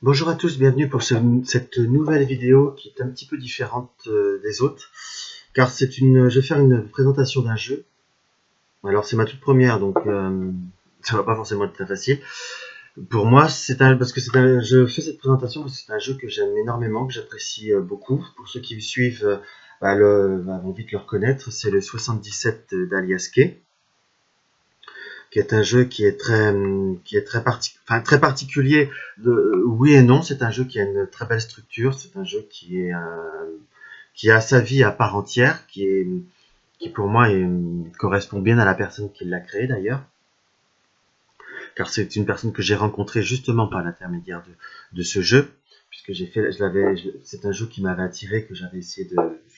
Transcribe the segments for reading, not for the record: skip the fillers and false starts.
Bonjour à tous, bienvenue pour cette nouvelle vidéo qui est un petit peu différente des autres, car je vais faire une présentation d'un jeu. Alors c'est ma toute première, donc ça va pas forcément être très facile. Pour moi, je fais cette présentation parce que c'est un jeu que j'aime énormément, que j'apprécie beaucoup. Pour ceux qui me suivent, vont vite le reconnaître, c'est le 77 d'Alias Kay, qui est un jeu très particulier. Oui et non, c'est un jeu qui a une très belle structure, c'est un jeu qui a sa vie à part entière, qui pour moi correspond bien à la personne qui l'a créé d'ailleurs, car c'est une personne que j'ai rencontrée justement par l'intermédiaire de ce jeu, puisque c'est un jeu qui m'avait attiré,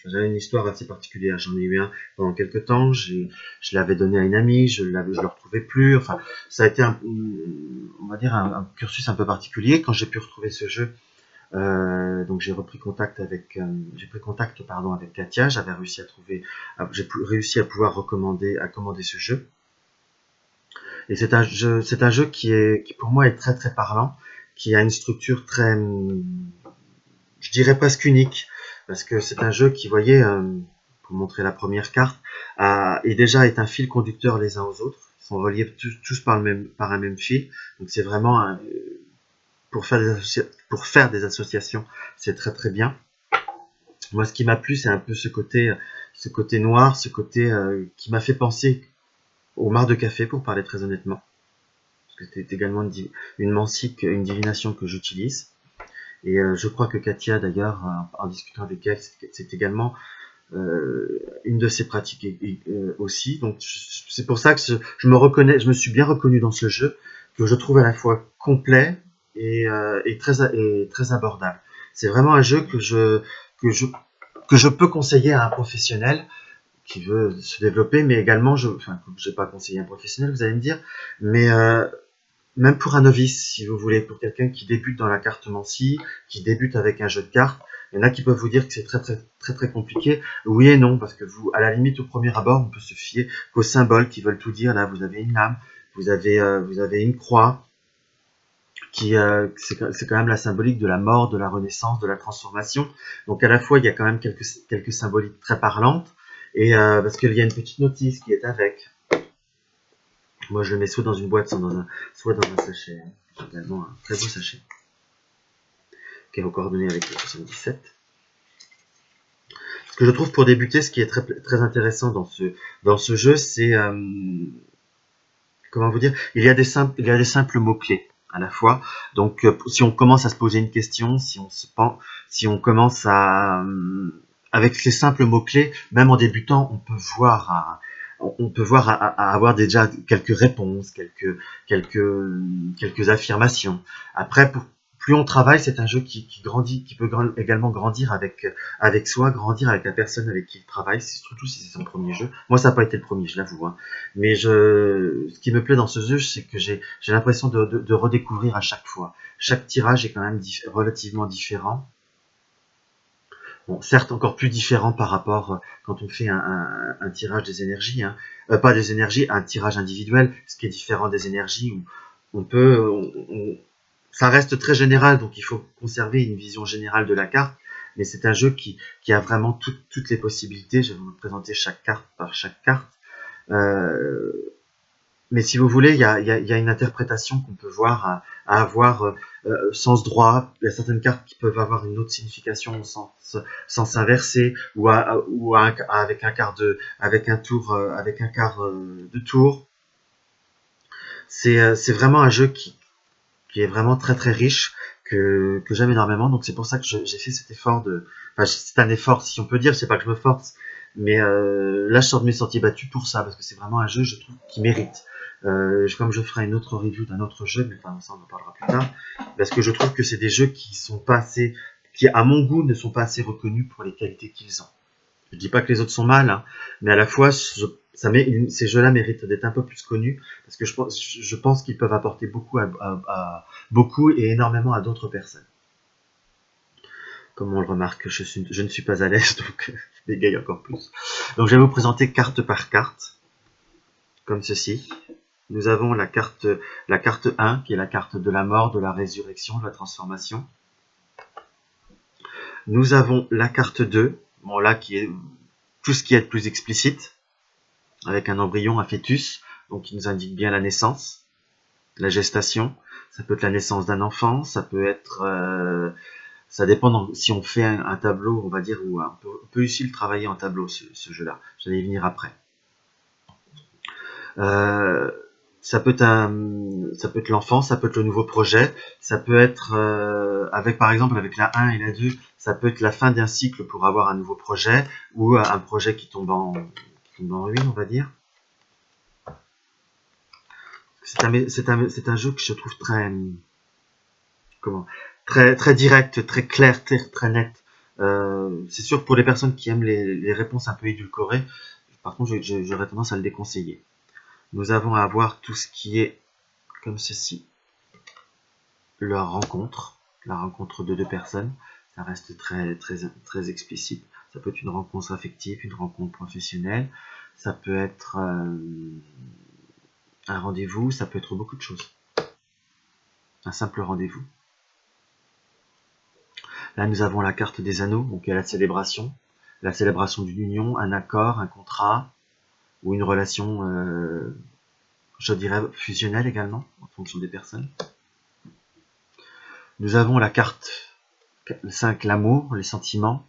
j'avais une histoire assez particulière, j'en ai eu un pendant quelques temps, je l'avais donné à une amie, je le retrouvais plus, enfin, ça a été on va dire un cursus un peu particulier. Quand j'ai pu retrouver ce jeu, donc j'ai pris contact avec Katia, j'ai réussi à pouvoir commander ce jeu. Et c'est un jeu qui pour moi est très très parlant, qui a une structure très, je dirais presque unique, parce que c'est un jeu qui, voyez, pour montrer la première carte, est un fil conducteur les uns aux autres. Ils sont reliés tous par un même fil. Donc c'est vraiment pour faire des associations, c'est très très bien. Moi, ce qui m'a plu, c'est un peu ce côté noir, ce côté qui m'a fait penser au mar de café, pour parler très honnêtement. Parce que c'est également une divination que j'utilise. Et je crois que Katia, d'ailleurs, en discutant avec elle, c'est également une de ses pratiques aussi. Donc c'est pour ça que je me suis bien reconnu dans ce jeu, que je trouve à la fois complet et très abordable. C'est vraiment un jeu que je, que je peux conseiller à un professionnel qui veut se développer, mais également, je vais pas conseiller un professionnel, vous allez me dire, mais même pour un novice, si vous voulez, pour quelqu'un qui débute dans la cartomancie, qui débute avec un jeu de cartes, il y en a qui peuvent vous dire que c'est très très très très compliqué. Oui et non, parce que à la limite, au premier abord, on peut se fier qu'aux symboles qui veulent tout dire. Là, vous avez une lame, vous avez une croix, c'est quand même la symbolique de la mort, de la renaissance, de la transformation. Donc à la fois, il y a quand même quelques symboliques très parlantes, et parce qu'il y a une petite notice qui est avec. Moi, je le mets soit dans une boîte, soit dans un sachet. J'ai également un très beau sachet qui est coordonné avec le 77. Ce que je trouve pour débuter, ce qui est très, très intéressant dans ce jeu, c'est comment vous dire, il y a des simples mots-clés à la fois. Donc, si on commence à se poser une question, si on commence avec ces simples mots-clés, même en débutant, on peut voir à avoir déjà quelques réponses, quelques affirmations. Après, plus on travaille, c'est un jeu qui grandit, qui peut également grandir avec soi, grandir avec la personne avec qui il travaille, surtout si c'est son premier jeu. Moi, ça n'a pas été le premier, je l'avoue, hein. Mais ce qui me plaît dans ce jeu, c'est que j'ai l'impression de redécouvrir à chaque fois. Chaque tirage est quand même relativement différent. Bon, certes, encore plus différent par rapport quand on fait un tirage des énergies, hein. Pas des énergies, un tirage individuel, ce qui est différent des énergies où ça reste très général, donc il faut conserver une vision générale de la carte, mais c'est un jeu qui a vraiment toutes les possibilités. Je vais vous présenter chaque carte par chaque carte. Mais si vous voulez, il y a une interprétation qu'on peut voir à avoir sens droit. Il y a certaines cartes qui peuvent avoir une autre signification au sens inversé, avec un quart de tour. C'est vraiment un jeu qui est vraiment très très riche, que j'aime énormément. Donc c'est pour ça que j'ai fait cet effort c'est un effort, si on peut dire, c'est pas que je me force, mais là je sors de mes sentiers battus pour ça, parce que c'est vraiment un jeu, je trouve, qui mérite. Comme je ferai une autre review d'un autre jeu, mais enfin, ça on en parlera plus tard, parce que je trouve que c'est des jeux qui à mon goût ne sont pas assez reconnus pour les qualités qu'ils ont. Je dis pas que les autres sont mal, hein, mais à la fois, ces jeux-là méritent d'être un peu plus connus, parce que je pense qu'ils peuvent apporter beaucoup et énormément à d'autres personnes. Comme on le remarque, je ne suis pas à l'aise, donc je bégaye encore plus. Donc je vais vous présenter carte par carte, comme ceci. Nous avons la carte 1, qui est la carte de la mort, de la résurrection, de la transformation. Nous avons la carte 2, bon là qui est tout ce qui est plus explicite, avec un embryon, un fœtus, donc qui nous indique bien la naissance, la gestation. Ça peut être la naissance d'un enfant, ça peut être... ça dépend si on fait un tableau, on va dire, où on peut aussi le travailler en tableau, ce jeu-là. Je vais y venir après. Ça peut être l'enfant, ça peut être le nouveau projet, ça peut être, par exemple, avec la 1 et la 2, ça peut être la fin d'un cycle pour avoir un nouveau projet, ou un projet qui tombe en ruine, on va dire. C'est un jeu que je trouve très direct, très clair, très net. C'est sûr que pour les personnes qui aiment les réponses un peu édulcorées, par contre, j'aurais tendance à le déconseiller. Nous avons à avoir tout ce qui est comme ceci. La rencontre de deux personnes, ça reste très explicite. Ça peut être une rencontre affective, une rencontre professionnelle, ça peut être un rendez-vous, ça peut être beaucoup de choses. Un simple rendez-vous. Là, nous avons la carte des anneaux, donc il y a la célébration d'une union, un accord, un contrat, ou une relation, je dirais, fusionnelle également, en fonction des personnes. Nous avons la carte 5, l'amour, les sentiments,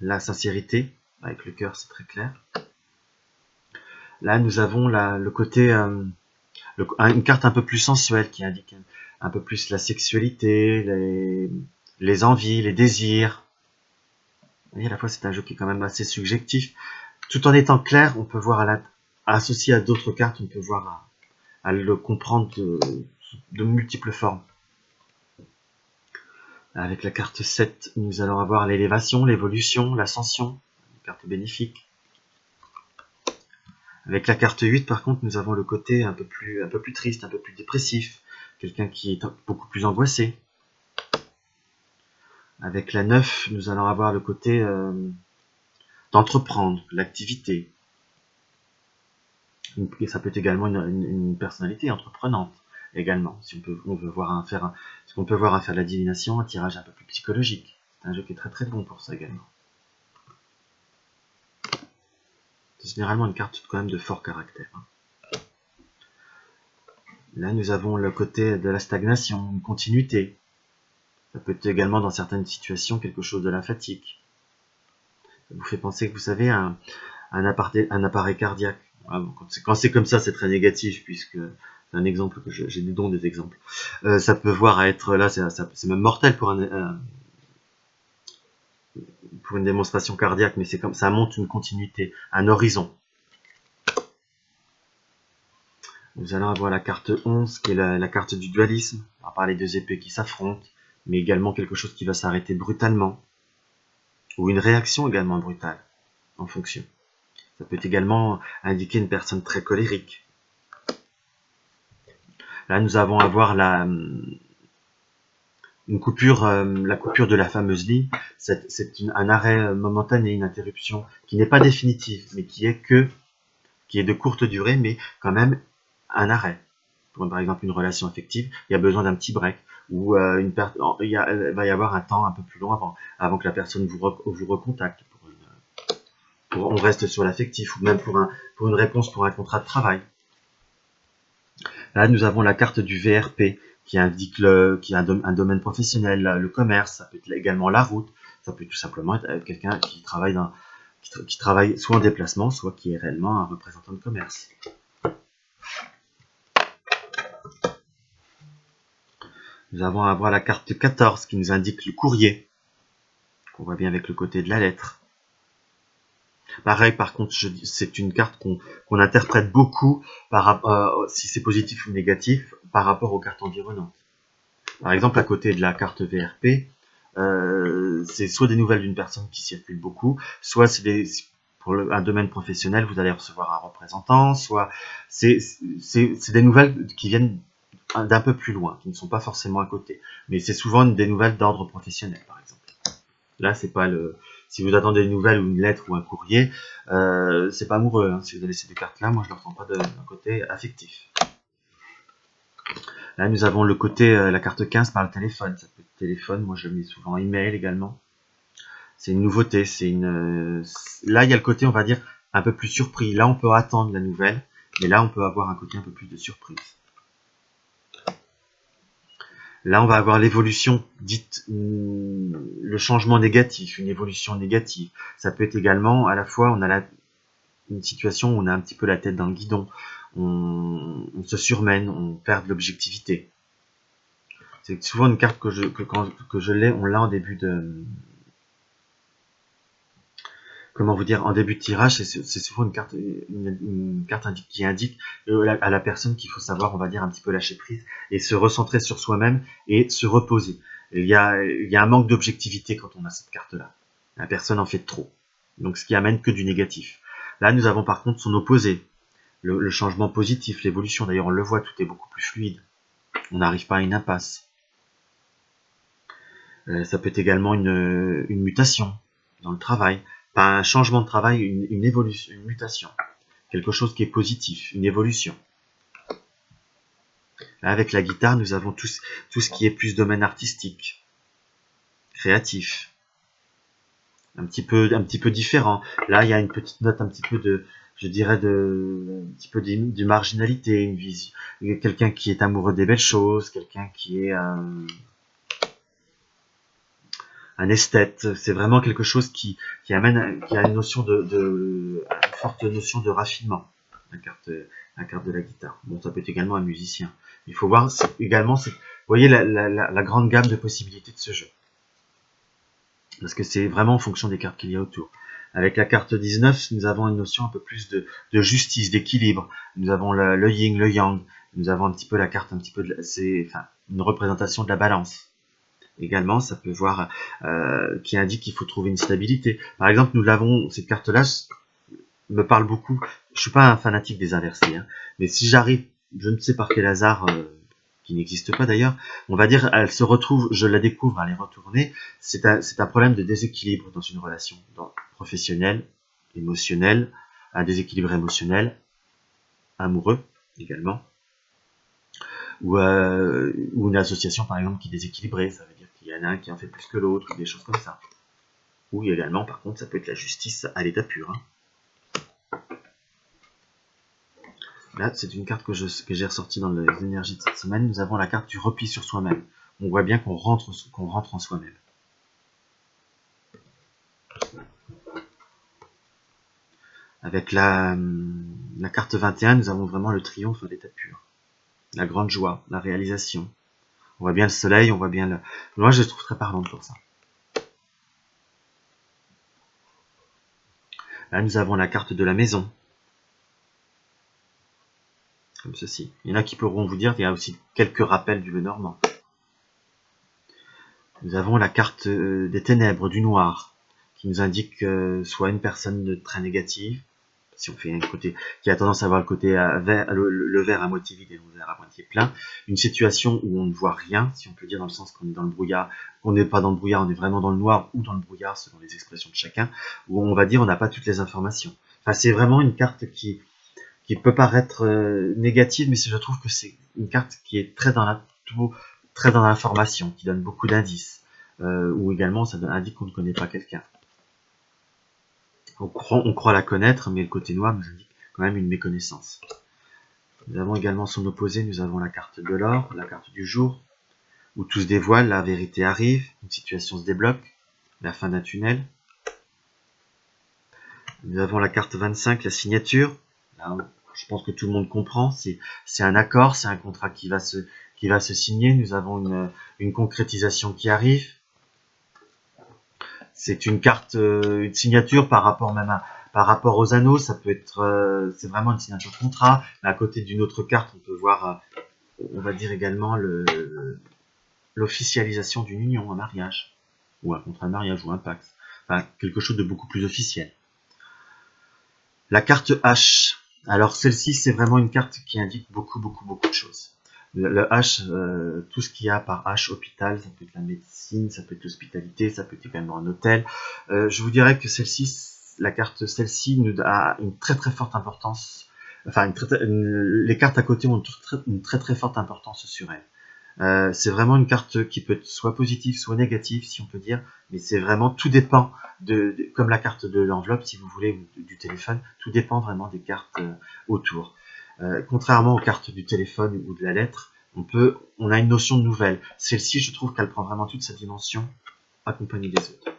la sincérité, avec le cœur, c'est très clair. Là, nous avons le côté, une carte un peu plus sensuelle qui indique un peu plus la sexualité, les envies, les désirs. Vous voyez, à la fois, c'est un jeu qui est quand même assez subjectif. Tout en étant clair, on peut voir associé à d'autres cartes, on peut voir à le comprendre de multiples formes. Avec la carte 7, nous allons avoir l'élévation, l'évolution, l'ascension, une carte bénéfique. Avec la carte 8, par contre, nous avons le côté un peu plus triste, un peu plus dépressif, quelqu'un qui est beaucoup plus angoissé. Avec la 9, nous allons avoir le côté d'entreprendre, l'activité. Ça peut être également une personnalité entreprenante, également, si on veut voir faire de la divination, un tirage un peu plus psychologique. C'est un jeu qui est très bon pour ça également. C'est généralement une carte quand même de fort caractère. Là, nous avons le côté de la stagnation, une continuité. Ça peut être également, dans certaines situations, quelque chose de la fatigue. Ça vous fait penser que vous savez, un appareil cardiaque. Quand c'est comme ça, c'est très négatif, puisque c'est un exemple que j'ai des exemples. Ça peut voir à être, là, c'est même mortel pour une démonstration cardiaque, mais c'est comme ça montre une continuité, un horizon. Nous allons avoir la carte 11, qui est la carte du dualisme, à part les deux épées qui s'affrontent, mais également quelque chose qui va s'arrêter brutalement, ou une réaction également brutale, en fonction. Ça peut également indiquer une personne très colérique. Là, nous avons à voir la coupure de la fameuse ligne. C'est un arrêt momentané, une interruption qui n'est pas définitive, mais qui est de courte durée, mais quand même un arrêt. Par exemple, une relation affective, il y a besoin d'un petit break, ou il va y avoir un temps un peu plus long avant que la personne vous recontacte. On reste sur l'affectif, ou même pour une réponse pour un contrat de travail. Là, nous avons la carte du VRP, qui indique un domaine professionnel, le commerce, ça peut être également la route, ça peut tout simplement être quelqu'un qui travaille soit en déplacement, soit qui est réellement un représentant de commerce. Nous avons à voir la carte 14 qui nous indique le courrier, qu'on voit bien avec le côté de la lettre. Pareil, par contre, c'est une carte qu'on interprète beaucoup si c'est positif ou négatif par rapport aux cartes environnantes. Par exemple, à côté de la carte VRP, c'est soit des nouvelles d'une personne qui circule beaucoup, soit pour un domaine professionnel, vous allez recevoir un représentant, soit c'est des nouvelles qui viennent d'un peu plus loin, qui ne sont pas forcément à côté. Mais c'est souvent des nouvelles d'ordre professionnel, par exemple. Là, c'est pas si vous attendez une nouvelle ou une lettre ou un courrier, c'est pas amoureux. Si vous avez ces deux cartes-là, moi je ne le ressens pas d'un côté affectif. Là, nous avons le côté, la carte 15 par le téléphone. Ça peut être téléphone, moi je mets souvent email également. C'est une nouveauté, là il y a le côté, on va dire, un peu plus surpris. Là, on peut attendre la nouvelle, mais là, on peut avoir un côté un peu plus de surprise. Là, on va avoir l'évolution dite, le changement négatif, une évolution négative. Ça peut être également, à la fois, on a une situation où on a un petit peu la tête dans le guidon, on se surmène, on perd de l'objectivité. C'est souvent une carte que je l'ai, on l'a en début de... Comment vous dire, en début de tirage, c'est souvent une carte qui indique à la personne qu'il faut savoir, on va dire, un petit peu lâcher prise et se recentrer sur soi-même et se reposer. Il y a un manque d'objectivité quand on a cette carte-là. La personne en fait trop. Donc, ce qui amène que du négatif. Là, nous avons par contre son opposé. Le changement positif, l'évolution. D'ailleurs, on le voit, tout est beaucoup plus fluide. On n'arrive pas à une impasse. Ça peut être également une mutation dans le travail. Pas un changement de travail, une évolution, une mutation. Quelque chose qui est positif, une évolution. Là, avec la guitare, nous avons tout ce qui est plus domaine artistique, créatif. Un petit peu différent. Là, il y a une petite note un petit peu de, je dirais, un petit peu de marginalité, une vision. Quelqu'un qui est amoureux des belles choses, quelqu'un qui est un esthète. C'est vraiment quelque chose qui a une notion une forte notion de raffinement. La carte de la guitare. Bon, ça peut être également un musicien. Il faut voir également, vous voyez la grande gamme de possibilités de ce jeu. Parce que c'est vraiment en fonction des cartes qu'il y a autour. Avec la carte 19, nous avons une notion un peu plus de justice, d'équilibre. Nous avons le yin, le yang. Nous avons un petit peu la carte, une représentation de la balance. Également, ça peut voir qui indique qu'il faut trouver une stabilité. Par exemple, nous l'avons, cette carte-là me parle beaucoup. Je suis pas un fanatique des inversés, hein, mais si j'arrive, je ne sais par quel hasard, qui n'existe pas d'ailleurs, on va dire, elle se retrouve, je la découvre, elle est retournée. C'est un problème de déséquilibre dans une relation professionnelle, émotionnelle, un déséquilibre émotionnel, amoureux également. Ou une association par exemple qui est déséquilibrée, ça veut dire qu'il y en a un qui en fait plus que l'autre, des choses comme ça. Ou également par contre ça peut être la justice à l'état pur. Hein. Là c'est une carte que j'ai ressortie dans les énergies de cette semaine. Nous avons la carte du repli sur soi-même. On voit bien qu'on rentre en soi-même. Avec la carte 21, nous avons vraiment le triomphe à l'état pur. La grande joie, la réalisation. On voit bien le soleil, on voit bien le... Moi, je le trouve très parlante pour ça. Là, nous avons la carte de la maison. Comme ceci. Il y en a qui pourront vous dire qu'il y a aussi quelques rappels du Lenormand. Nous avons la carte des ténèbres, du noir, qui nous indique soit une personne très négative, si on fait un côté qui a tendance à avoir le côté le verre à moitié vide et le verre à moitié plein, une situation où on ne voit rien, si on peut dire, dans le sens qu'on est dans le brouillard, qu'on n'est pas dans le brouillard, on est vraiment dans le noir ou dans le brouillard selon les expressions de chacun, où on va dire on n'a pas toutes les informations. Enfin, c'est vraiment une carte qui peut paraître négative, mais je trouve que c'est une carte qui est très dans l'information, qui donne beaucoup d'indices, ou également ça indique qu'on ne connaît pas quelqu'un. On croit la connaître, mais le côté noir nous indique quand même une méconnaissance. Nous avons également son opposé, nous avons la carte de l'or, la carte du jour, où tout se dévoile, la vérité arrive, une situation se débloque, la fin d'un tunnel. Nous avons la carte 25, la signature. Là, je pense que tout le monde comprend, c'est un accord, c'est un contrat qui va se signer. Nous avons une concrétisation qui arrive. C'est une carte, une signature par rapport aux anneaux. Ça peut être, c'est vraiment une signature contrat. Mais à côté d'une autre carte, on peut voir, on va dire également l'officialisation d'une union, un mariage, ou un contrat de mariage, ou un pacte. Enfin, quelque chose de beaucoup plus officiel. La carte H. Alors celle-ci, c'est vraiment une carte qui indique beaucoup de choses. Le H, tout ce qu'il y a par H, hôpital, ça peut être la médecine, ça peut être l'hospitalité, ça peut être également un hôtel. Je vous dirais que celle-ci nous a une très forte importance enfin, les cartes à côté ont une très forte importance sur elles. C'est vraiment une carte qui peut être soit positive, soit négative, si on peut dire, mais c'est vraiment, tout dépend, comme la carte de l'enveloppe, si vous voulez, ou du téléphone, tout dépend vraiment des cartes autour. Contrairement aux cartes du téléphone ou de la lettre, on a une notion de nouvelle. Celle-ci, je trouve qu'elle prend vraiment toute sa dimension accompagnée des autres.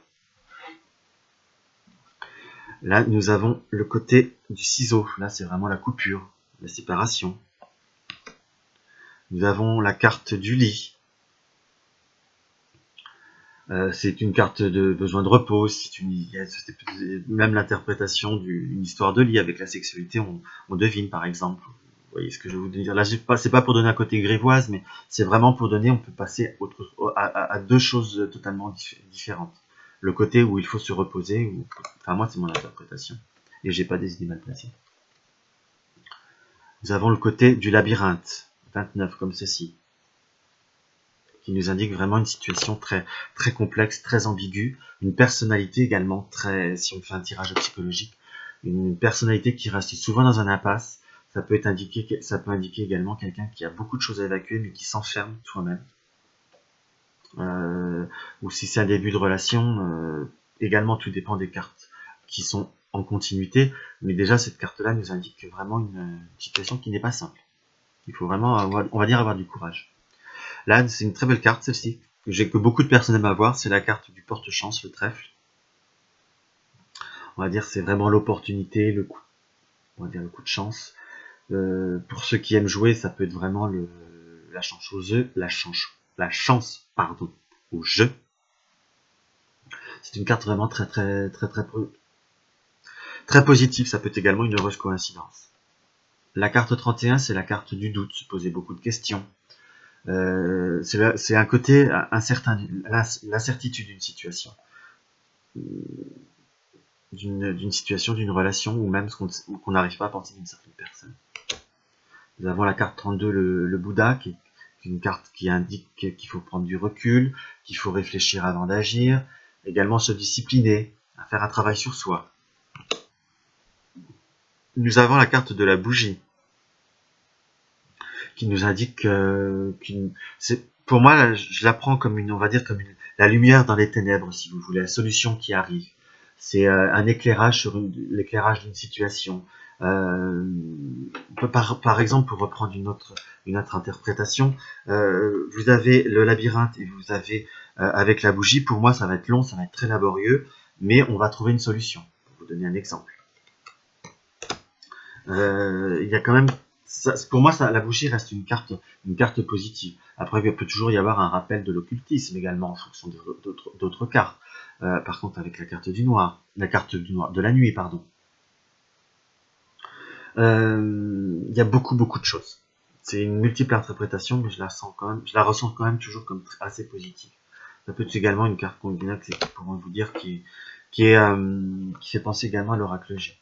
Là, nous avons le côté du ciseau. Là, c'est vraiment la coupure, la séparation. Nous avons la carte du lit. C'est une carte de besoin de repos. Même l'interprétation d'une histoire de lit avec la sexualité, on devine par exemple. Vous voyez ce que je veux vous dire. Là, c'est pas pour donner un côté grivoise, mais c'est vraiment pour donner, on peut passer à deux choses totalement différentes. Le côté où il faut se reposer, enfin moi c'est mon interprétation, et j'ai pas des idées mal placées. Nous avons le côté du labyrinthe, 29 comme ceci, qui nous indique vraiment une situation très complexe, très ambiguë, une personnalité également si on fait un tirage psychologique, une personnalité qui reste souvent dans un impasse. Ça peut indiquer également quelqu'un qui a beaucoup de choses à évacuer mais qui s'enferme soi-même. Ou si c'est un début de relation, également tout dépend des cartes qui sont en continuité, mais déjà cette carte-là nous indique vraiment une situation qui n'est pas simple. Il faut vraiment avoir du courage. Là, c'est une très belle carte, celle-ci, que beaucoup de personnes aiment avoir, c'est la carte du porte-chance, le trèfle. On va dire c'est vraiment l'opportunité, le coup de chance. Pour ceux qui aiment jouer, ça peut être vraiment la chance aux œufs, la chance au jeu. C'est une carte vraiment très positive, ça peut être également une heureuse coïncidence. La carte 31, c'est la carte du doute, se poser beaucoup de questions. C'est un côté incertain, l'incertitude d'une situation. D'une situation, d'une relation, ou même qu'on n'arrive pas à penser d'une certaine personne. Nous avons la carte 32, le Bouddha, qui est une carte qui indique qu'il faut prendre du recul, qu'il faut réfléchir avant d'agir, également se discipliner, à faire un travail sur soi. Nous avons la carte de la bougie, qui nous indique pour moi, je la prends comme la lumière dans les ténèbres, si vous voulez, la solution qui arrive. C'est un éclairage sur l'éclairage d'une situation. Par exemple, pour reprendre une autre interprétation, vous avez le labyrinthe et vous avez avec la bougie. Pour moi, ça va être long, ça va être très laborieux, mais on va trouver une solution. Pour vous donner un exemple, il y a quand même pour moi, la bougie reste une carte positive. Après, il peut toujours y avoir un rappel de l'occultisme également en fonction d'autres cartes. Par contre, avec la carte de la nuit, pardon. Il y a beaucoup de choses. C'est une multiple interprétation, mais je la ressens quand même toujours comme assez positive. Ça peut être également une carte combinacle, pour vous dire, qui fait penser également à l'oracle G.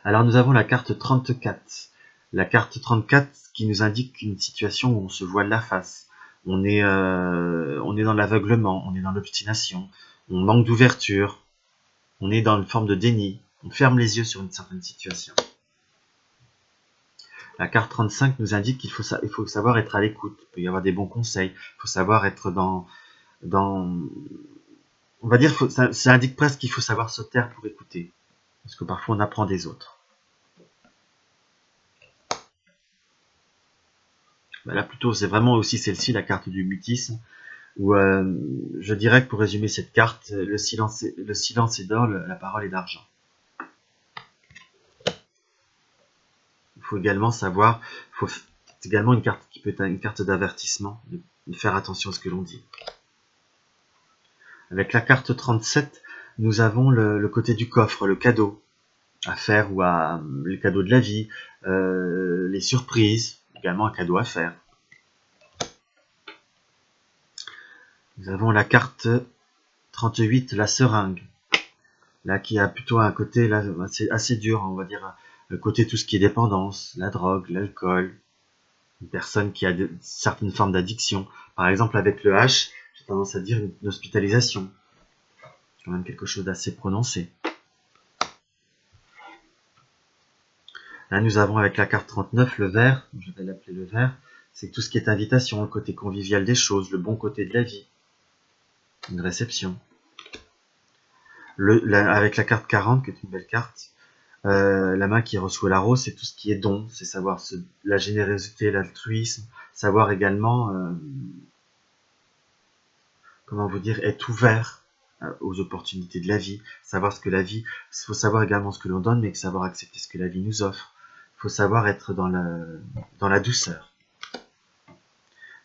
Alors nous avons la carte 34. La carte 34 qui nous indique une situation où on se voile la face. On est dans l'aveuglement, on est dans l'obstination, on manque d'ouverture, on est dans une forme de déni, on ferme les yeux sur une certaine situation. La carte 35 nous indique qu'il faut savoir être à l'écoute, il peut y avoir des bons conseils, il faut savoir être on va dire, ça indique presque qu'il faut savoir se taire pour écouter, parce que parfois on apprend des autres. Là plutôt c'est vraiment aussi celle-ci, la carte du mutisme, où je dirais que pour résumer cette carte, le silence est d'or, la parole est d'argent. Il faut également savoir, c'est également une carte qui peut être une carte d'avertissement, de faire attention à ce que l'on dit. Avec la carte 37, nous avons le côté du coffre, le cadeau à faire, ou les cadeaux de la vie, les surprises, également un cadeau à faire. Nous avons la carte 38, la seringue, là qui a plutôt un côté là, assez dur, on va dire, le côté tout ce qui est dépendance, la drogue, l'alcool, une personne qui a certaines formes d'addiction. Par exemple avec le H, j'ai tendance à dire une hospitalisation, quand même quelque chose d'assez prononcé. Là, nous avons avec la carte 39 le vert, je vais l'appeler le vert, c'est tout ce qui est invitation, le côté convivial des choses, le bon côté de la vie, une réception. Avec la carte 40, qui est une belle carte, la main qui reçoit la rose, c'est tout ce qui est don, c'est savoir la générosité, l'altruisme, savoir également, comment vous dire, être ouvert aux opportunités de la vie, savoir ce que la vie, il faut savoir également ce que l'on donne, mais savoir accepter ce que la vie nous offre. Il faut savoir être dans la douceur.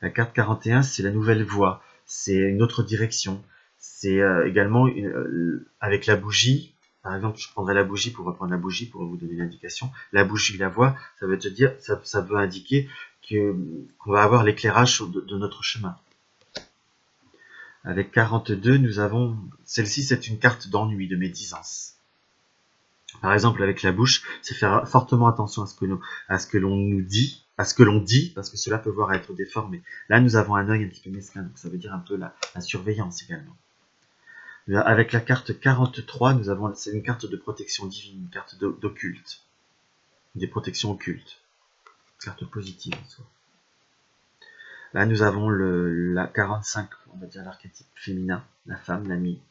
La carte 41, c'est la nouvelle voie, c'est une autre direction. C'est également, avec la bougie, par exemple, je prendrai la bougie pour reprendre la bougie pour vous donner l'indication. La bougie, la voie, ça veut te dire, ça veut indiquer qu'on va avoir l'éclairage de notre chemin. Avec 42, nous avons, celle-ci, c'est une carte d'ennui, de médisance. Par exemple, avec la bouche, c'est faire fortement attention à ce que l'on nous dit, à ce que l'on dit, parce que cela peut voir être déformé. Là, nous avons un œil un petit peu mesquin, donc ça veut dire un peu la surveillance également. Avec la carte 43, c'est une carte de protection divine, une carte d'occulte, des protections occultes, une carte positive en soi. Là, nous avons la 45, on va dire l'archétype féminin, la femme, l'amie.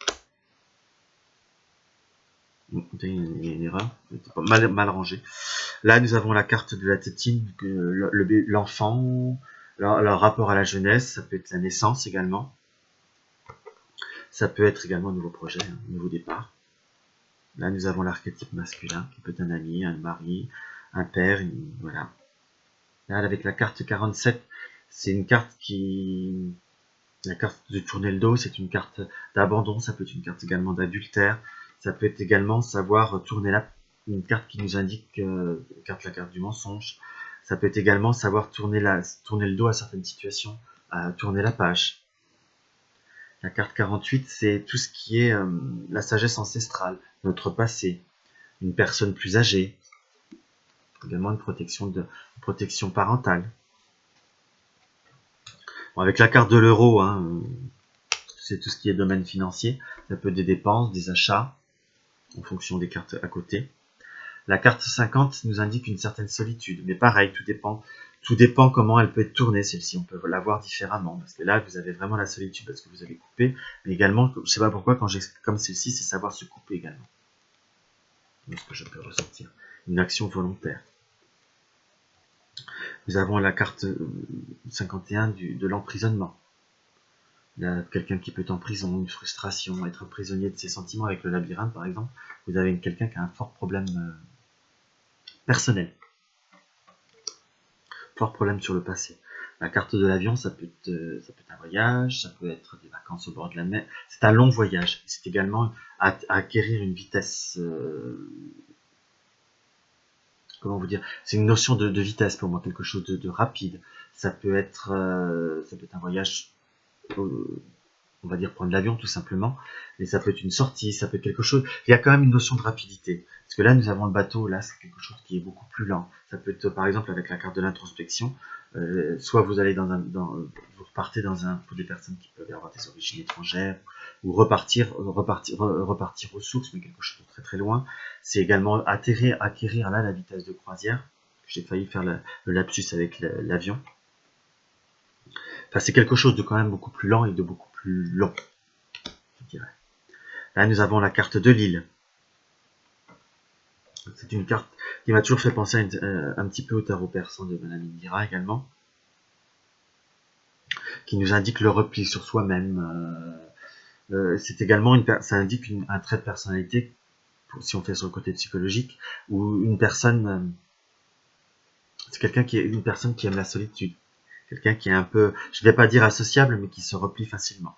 Il y a une erreur, c'était pas mal rangé. Là, nous avons la carte de la tétine, l'enfant, leur rapport à la jeunesse, ça peut être la naissance également. Ça peut être également un nouveau projet, un nouveau départ. Là, nous avons l'archétype masculin, qui peut être un ami, un mari, un père, voilà. Là, avec la carte 47, c'est une carte la carte de tourner le dos, c'est une carte d'abandon, ça peut être une carte également d'adultère, ça peut être également savoir tourner une carte qui nous indique, la carte du mensonge, ça peut être également savoir tourner le dos à certaines situations, tourner la page. La carte 48, c'est tout ce qui est la sagesse ancestrale, notre passé, une personne plus âgée, également une protection parentale. Bon, avec la carte de l'euro, c'est tout ce qui est domaine financier, ça peut être des dépenses, des achats, en fonction des cartes à côté. La carte 50 nous indique une certaine solitude, mais pareil, tout dépend comment elle peut être tournée, celle-ci, on peut la voir différemment, parce que là, vous avez vraiment la solitude parce que vous avez coupé, mais également, je ne sais pas pourquoi, quand j'explique comme celle-ci, c'est savoir se couper également. C'est ce que je peux ressentir. Une action volontaire. Nous avons la carte 51 de l'emprisonnement. Il y a quelqu'un qui peut être en prison, une frustration, être prisonnier de ses sentiments avec le labyrinthe par exemple. Vous avez quelqu'un qui a un fort problème personnel. Fort problème sur le passé. La carte de l'avion, ça peut être un voyage, ça peut être des vacances au bord de la mer. C'est un long voyage. C'est également acquérir une vitesse... comment vous dire, c'est une notion de vitesse pour moi, quelque chose de rapide. Ça peut être un voyage, on va dire prendre l'avion tout simplement, mais ça peut être une sortie, ça peut être quelque chose. Il y a quand même une notion de rapidité, parce que là nous avons le bateau, là c'est quelque chose qui est beaucoup plus lent. Ça peut être par exemple avec la carte de l'introspection, soit vous allez vous repartez pour des personnes qui peuvent avoir des origines étrangères, ou repartir aux sources, mais quelque chose de très très loin. C'est également acquérir là la vitesse de croisière. J'ai failli faire le lapsus avec l'avion. Enfin, c'est quelque chose de quand même beaucoup plus lent et de beaucoup plus long, je dirais. Là, nous avons la carte de l'île. C'est une carte qui m'a toujours fait penser un petit peu au tarot persan de Madame Indira également, qui nous indique le repli sur soi-même. C'est également ça indique un trait de personnalité, si on fait sur le côté psychologique, ou une personne, c'est une personne qui aime la solitude, quelqu'un qui est un peu, je ne vais pas dire associable, mais qui se replie facilement.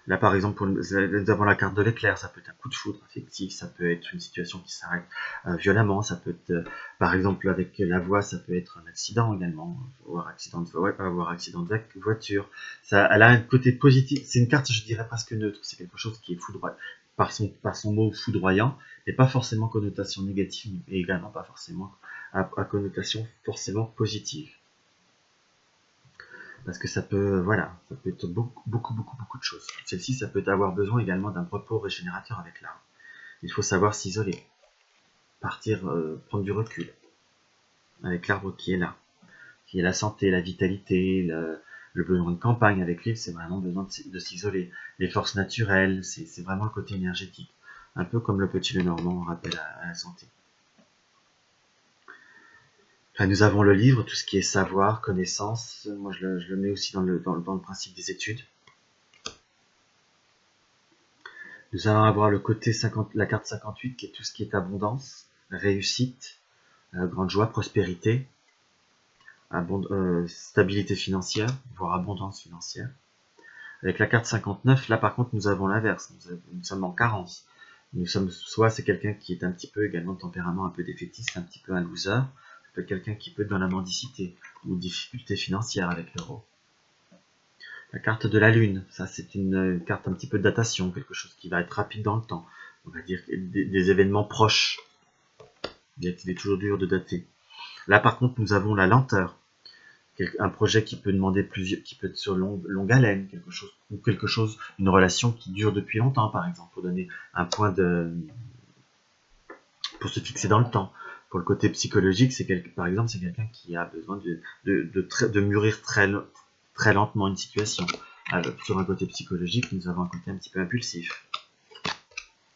Là, par exemple, nous avons la carte de l'éclair, ça peut être un coup de foudre affectif, ça peut être une situation qui s'arrête violemment, ça peut être, par exemple, avec la voix, ça peut être un accident également, avoir accident de voiture. Elle a un côté positif, c'est une carte, je dirais, presque neutre, c'est quelque chose qui est foudroyant, par son mot foudroyant, mais pas forcément connotation négative, et également pas forcément à connotation forcément positive. Parce que ça peut être beaucoup de choses. Celle-ci, ça peut avoir besoin également d'un repos régénérateur avec l'arbre. Il faut savoir s'isoler. partir, prendre du recul avec l'arbre qui est là, qui est la santé, la vitalité, le besoin de campagne. Avec l'île, c'est vraiment besoin de s'isoler. Les forces naturelles, c'est vraiment le côté énergétique. Un peu comme le petit Lenormand, on rappelle à la santé. Là, nous avons le livre, tout ce qui est savoir, connaissance. Moi, je le mets aussi dans le principe des études. Nous allons avoir le côté 50, la carte 58, qui est tout ce qui est abondance, réussite, grande joie, prospérité, stabilité financière, voire abondance financière. Avec la carte 59, là par contre nous avons l'inverse, nous sommes en carence. Nous sommes, soit c'est quelqu'un qui est un petit peu également de tempérament un peu défaitiste, un petit peu un loser, ça peut être quelqu'un qui peut être dans la mendicité ou difficulté financière avec l'euro. La carte de la lune, ça c'est une carte un petit peu de datation, quelque chose qui va être rapide dans le temps. On va dire des événements proches. Il est toujours dur de dater. Là par contre nous avons la lenteur. Un projet qui peut demander qui peut être sur longue haleine, quelque chose, une relation qui dure depuis longtemps, par exemple, pour donner un point pour se fixer dans le temps. Pour le côté psychologique, par exemple, c'est quelqu'un qui a besoin de mûrir très lentement une situation. Alors, sur un côté psychologique, nous avons un côté un petit peu impulsif.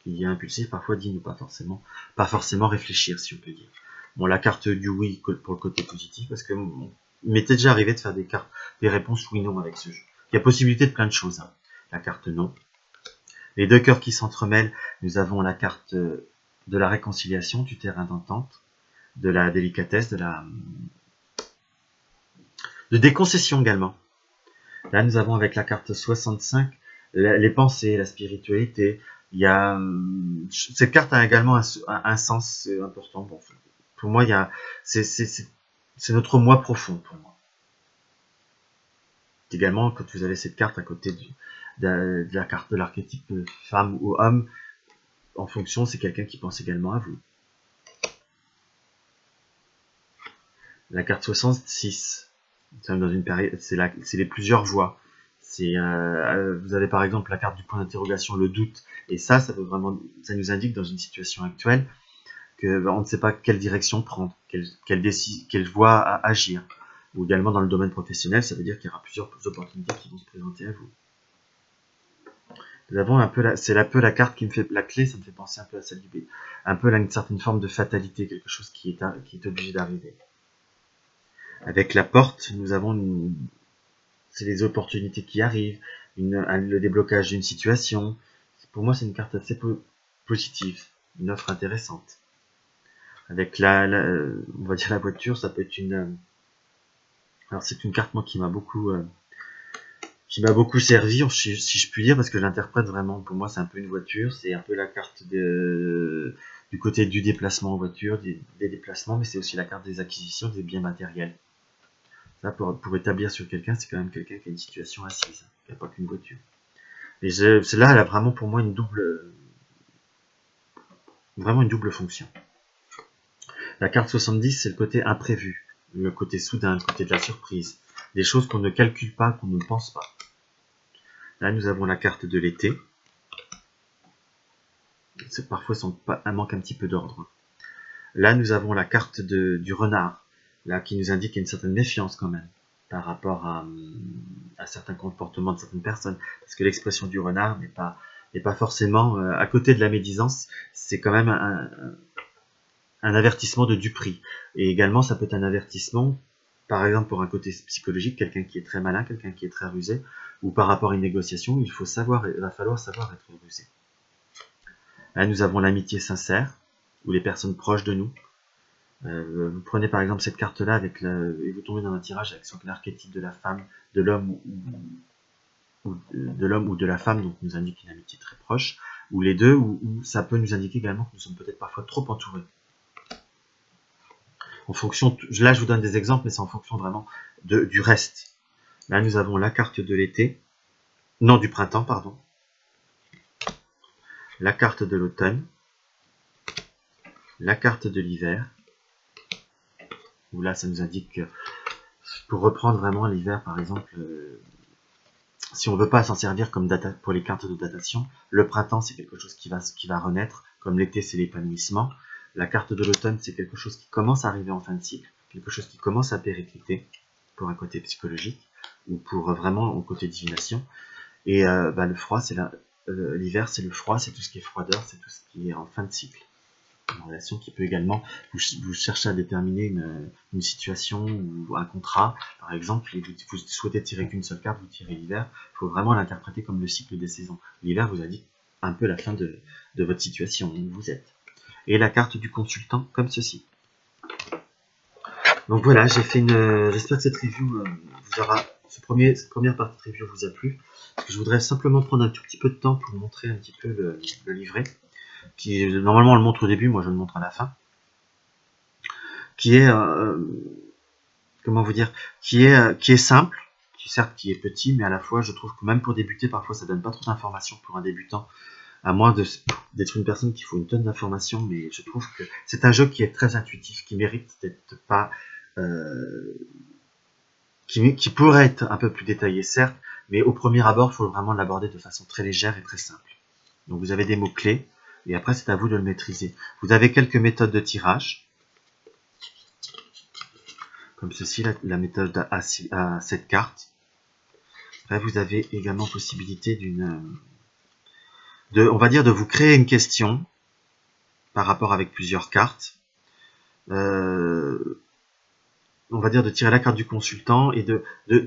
Qui dit impulsif, parfois dit ne pas forcément réfléchir, si on peut dire. Bon, la carte du oui pour le côté positif, parce que il m'était déjà arrivé de faire des réponses oui-non avec ce jeu. Il y a possibilité de plein de choses. Hein. La carte non. Les deux cœurs qui s'entremêlent, nous avons la carte de la réconciliation, du terrain d'entente, de la délicatesse, de des concessions également. Là, nous avons avec la carte 65 les pensées, la spiritualité. Il y a cette carte a également un sens important. Bon, pour moi, c'est notre moi profond pour moi. Également, quand vous avez cette carte à côté de la carte de l'archétype femme ou homme, en fonction, c'est quelqu'un qui pense également à vous. La carte 66, dans une période, c'est les plusieurs voies. Vous avez par exemple la carte du point d'interrogation, le doute, et ça nous indique dans une situation actuelle que on ne sait pas quelle direction prendre, quelle voie agir. Ou également dans le domaine professionnel, ça veut dire qu'il y aura plusieurs opportunités qui vont se présenter à vous. Nous avons c'est un peu la carte qui me fait la clé, ça me fait penser un peu à celle du B. Un peu là, une certaine forme de fatalité, quelque chose qui est obligé d'arriver. Avec la porte, nous avons c'est les opportunités qui arrivent, le déblocage d'une situation. Pour moi, c'est une carte assez positive, une offre intéressante. Avec on va dire la voiture, ça peut être alors c'est une carte moi qui m'a beaucoup servi, si je puis dire, parce que je l'interprète vraiment. Pour moi, c'est un peu une voiture, c'est un peu la carte du côté du déplacement en voiture, des déplacements, mais c'est aussi la carte des acquisitions, des biens matériels. Ça, pour établir sur quelqu'un, c'est quand même quelqu'un qui a une situation assise, qui n'a pas qu'une voiture. Et celle-là, elle a vraiment pour moi vraiment une double fonction. La carte 70, c'est le côté imprévu, le côté soudain, le côté de la surprise, des choses qu'on ne calcule pas, qu'on ne pense pas. Là, nous avons la carte de l'été. Parfois, elle manque un petit peu d'ordre. Là, nous avons la carte du renard, là, qui nous indique une certaine méfiance quand même, par rapport à certains comportements de certaines personnes. Parce que l'expression du renard n'est pas forcément, à côté de la médisance, c'est quand même un avertissement de duperie. Et également, ça peut être un avertissement, par exemple, pour un côté psychologique, quelqu'un qui est très malin, quelqu'un qui est très rusé, ou par rapport à une négociation, il va falloir savoir être rusé. Là, nous avons l'amitié sincère, ou les personnes proches de nous. Vous prenez par exemple cette carte-là et vous tombez dans un tirage avec l'archétype de la femme, de l'homme ou de la femme, donc nous indique une amitié très proche, ou les deux, ou ça peut nous indiquer également que nous sommes peut-être parfois trop entourés. En fonction, là je vous donne des exemples, mais c'est en fonction vraiment du reste. Là nous avons la carte de l'été, non du printemps, pardon, la carte de l'automne, la carte de l'hiver, où là ça nous indique que, pour reprendre vraiment l'hiver par exemple, si on veut pas s'en servir comme pour les cartes de datation, le printemps c'est quelque chose qui va renaître, comme l'été c'est l'épanouissement, La carte de l'automne, c'est quelque chose qui commence à arriver en fin de cycle, quelque chose qui commence à péricliter pour un côté psychologique ou pour vraiment un côté divination. Et le froid, c'est l'hiver, c'est le froid, c'est tout ce qui est froideur, c'est tout ce qui est en fin de cycle. Une relation qui peut également, vous cherchez à déterminer une situation ou un contrat, par exemple, et vous souhaitez tirer qu'une seule carte, vous tirez l'hiver, il faut vraiment l'interpréter comme le cycle des saisons. L'hiver vous a dit un peu la fin de votre situation où vous êtes. Et la carte du consultant, comme ceci. Donc voilà, j'ai fait j'espère que cette review vous aura, cette première partie de review vous a plu. Je voudrais simplement prendre un tout petit peu de temps pour vous montrer un petit peu le livret, qui normalement on le montre au début, moi je le montre à la fin, qui est comment vous dire, qui est simple, qui est petit, mais à la fois je trouve que même pour débuter, parfois ça donne pas trop d'informations pour un débutant, à moins d'être une personne qui faut une tonne d'informations, mais je trouve que c'est un jeu qui est très intuitif, qui mérite d'être pas qui pourrait être un peu plus détaillé, certes, mais au premier abord, il faut vraiment l'aborder de façon très légère et très simple. Donc vous avez des mots-clés, et après c'est à vous de le maîtriser. Vous avez quelques méthodes de tirage, comme ceci, la méthode à 7 cartes. Après vous avez également possibilité on va dire de vous créer une question par rapport avec plusieurs cartes. On va dire de tirer la carte du consultant et de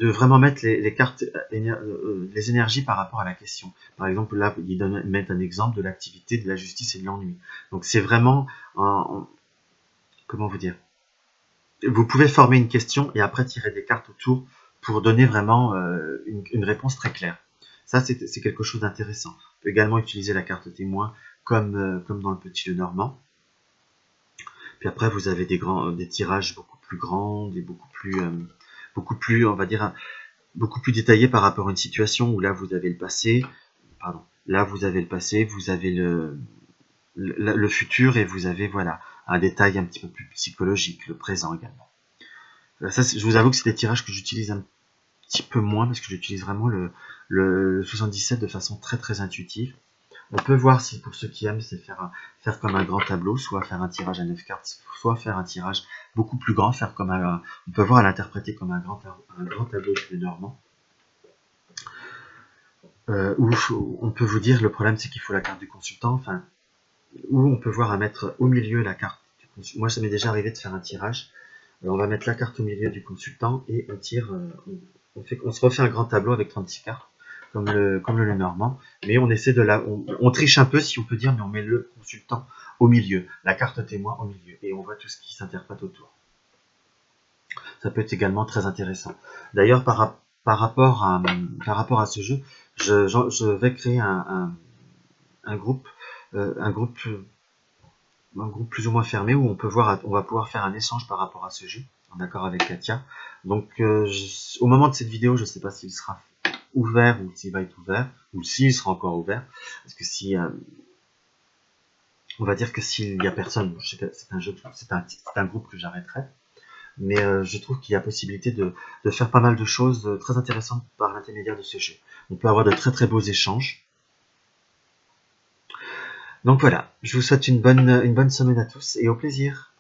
vraiment mettre les cartes, les énergies par rapport à la question. Par exemple, là, ils mettent un exemple de l'activité, de la justice et de l'ennui. Donc c'est vraiment, comment vous dire, vous pouvez former une question et après tirer des cartes autour pour donner vraiment une réponse très claire. Ça, c'est quelque chose d'intéressant. On peut également utiliser la carte témoin comme dans le petit Lenormand. Puis après, vous avez des tirages beaucoup plus grands, et beaucoup plus, on va dire, beaucoup plus détaillés par rapport à une situation où là, vous avez le passé, là, vous avez le passé, vous avez le futur et vous avez, voilà, un détail un petit peu plus psychologique, le présent également. Ça, je vous avoue que c'est des tirages que j'utilise un petit peu moins parce que j'utilise vraiment le 77 de façon très très intuitive. On peut voir si pour ceux qui aiment, c'est faire comme un grand tableau, soit faire un tirage à 9 cartes, soit faire un tirage beaucoup plus grand, faire comme on peut voir à l'interpréter comme un grand tableau de Normand. Où on peut vous dire, le problème c'est qu'il faut la carte du consultant, enfin, où on peut voir à mettre au milieu la carte du consultant. Moi ça m'est déjà arrivé de faire un tirage. On va mettre la carte au milieu du consultant et on tire, on se refait un grand tableau avec 36 cartes. Comme le Lenormand, mais on essaie on triche un peu si on peut dire, mais on met le consultant au milieu, la carte témoin au milieu, et on voit tout ce qui s'interprète autour. Ça peut être également très intéressant. D'ailleurs, par rapport à ce jeu, je vais créer un groupe plus ou moins fermé où on va pouvoir faire un échange par rapport à ce jeu, en accord avec Katia. Donc, au moment de cette vidéo, je ne sais pas s'il sera ouvert ou s'il va être ouvert ou s'il sera encore ouvert, parce que si on va dire que s'il y a personne, je sais que c'est un groupe que j'arrêterai, mais je trouve qu'il y a possibilité de faire pas mal de choses très intéressantes par l'intermédiaire de ce jeu. On peut avoir de très très beaux échanges. Donc voilà, je vous souhaite une bonne semaine à tous et au plaisir.